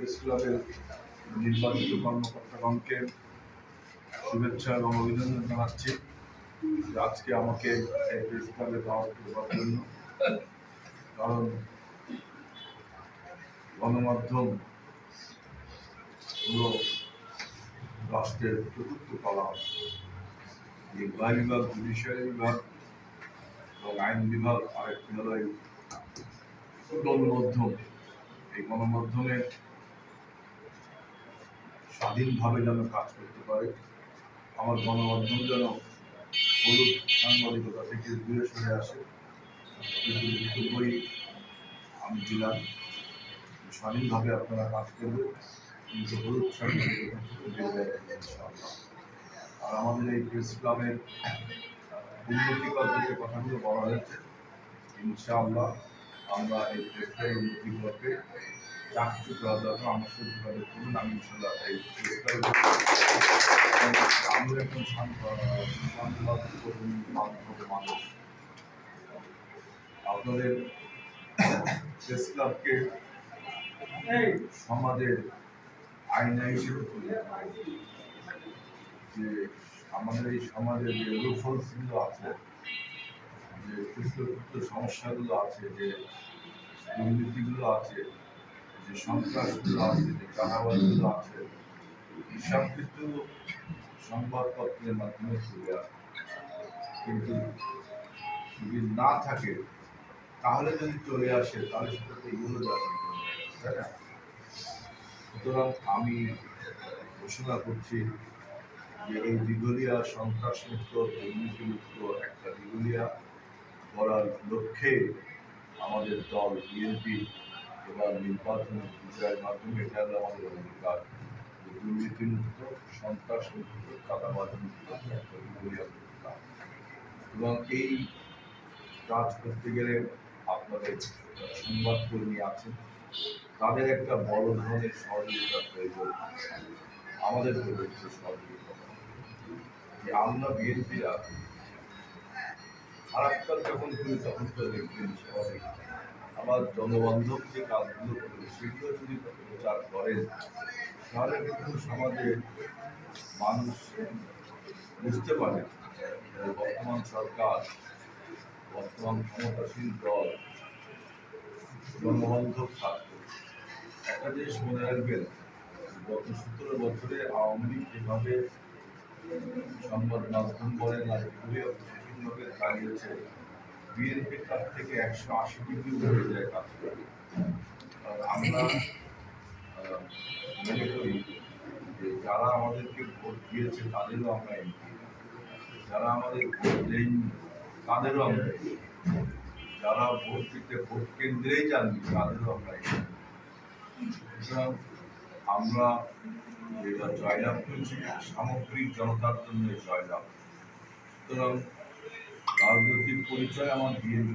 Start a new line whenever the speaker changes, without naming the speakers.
Press ক্লাবের নির্বাচিত কর্মকর্তাগণকে শুভেচ্ছা এবং অভিনন্দন জানাচ্ছি আজকে আমাকে এই প্রেস ক্লাবে দাওয়াত দেওয়ার জন্য। কারণ গণমাধ্যম হল রাষ্ট্রের চতুর্থ কলা। নির্বাহী বিভাগ, জুডিশিয়ারি বিভাগ এবং আইন বিভাগ, আরেকটি হল গণমাধ্যম। এই গণমাধ্যমের স্বাধীনভাবে যেন কাজ করতে পারে, আমার গণমাধ্যম যেন হলুদ সাংবাদিকতা থেকে দূরে সরে আসে, বই আমি দিলাম স্বাধীনভাবে আপনারা কাজ করবেন, কিন্তু হলুদ সাংবাদিকতা আর আমাদের এই প্রেস ক্লাবের উন্নতিকর যে কথাগুলো বলা হয়েছে, ইনশাআল্লাহ আমরা এই প্রেস ক্লাবের উন্নতি করতে চাকরি করা দরকার। আমার সাথে যোগাযোগ করুন, আমি ইনশাআল্লাহ এই প্রেস ক্লাবের আমি একজন শান্তবাদী মানুষ। আপনাদের প্রেস ক্লাবকে সমাজের আয়না হিসেবে যে আমাদের এই সমাজের যে লুফলসগুলো আছে, যে ক্ষুদ্র সমস্যাগুলো আছে, যে দুর্নীতিগুলো আছে, যে সন্ত্রাসগুলো আছে, যে চাঁদাবাজগুলো আছে, সব কিছু সংবাদপত্রের মাধ্যমে চলে আসে। কিন্তু যদি না থাকে, তাহলে যদি চলে আসে, তাহলে সেটা তো এগুলো যাবে, তাই না? সুতরাং আমি ঘোষণা করছি যে এই দিঘলিয়া সন্ত্রাসমুক্ত, দুর্নীতিমুক্ত একটা দিঘলিয়া করার লক্ষ্যে আমাদের দল বিএনপি এবার নির্বাচন বিজয়ের মাধ্যমে এটা হলো আমাদের অধিকার, দুর্নীতিমুক্ত, সন্ত্রাসমুক্ত, চাঁদাবাজমুক্ত একটা দিঘলিয়া করতাম। এবং এই কাজ করতে গেলে আপনাদের সংবাদকর্মী আছেন, তাদের একটা বড় ধরনের সহযোগিতা প্রয়োজন। আমাদের প্রয়োজন সহযোগিতা, যে আমরা বিএনপিরা খারাপ কাজ যখন করি তখন তো দেখবেন স্বাভাবিক। আবার জনবান্ধব যে কাজগুলো করি সেগুলো যদি প্রচার করেন, তাহলে কিন্তু সমাজে মানুষ বুঝতে পারে বর্তমান সরকার, বর্তমান ক্ষমতাসীন দল জনবান্ধব কাজ করছে। একটা জিনিস মনে রাখবেন, গত 17 বছরে আওয়ামী লীগ যেভাবে সংবাদ মাধ্যম বলেন আর এগুলিও প্রশাসনভাবে চালিয়েছে, বিএনপির কাছ থেকে 180 ডিগ্রি উঠে যায় কাজ করে। আমরা মনে করি যে যারা আমাদেরকে ভোট দিয়েছে তাদেরও আমরা এমপি, যারা আমাদের ভোট দেয়নি তাদেরও আমরা এমপি, যারা ভোট দিতে ভোট কেন্দ্রেই যাননি তাদেরও আমরা এমপি। সুতরাং আমরা এবার জয়লাভ করেছি সামগ্রিক জনতার জন্য জয়লাভ। সুতরাং রাজনৈতিক পরিচয় আমার বিএনপি।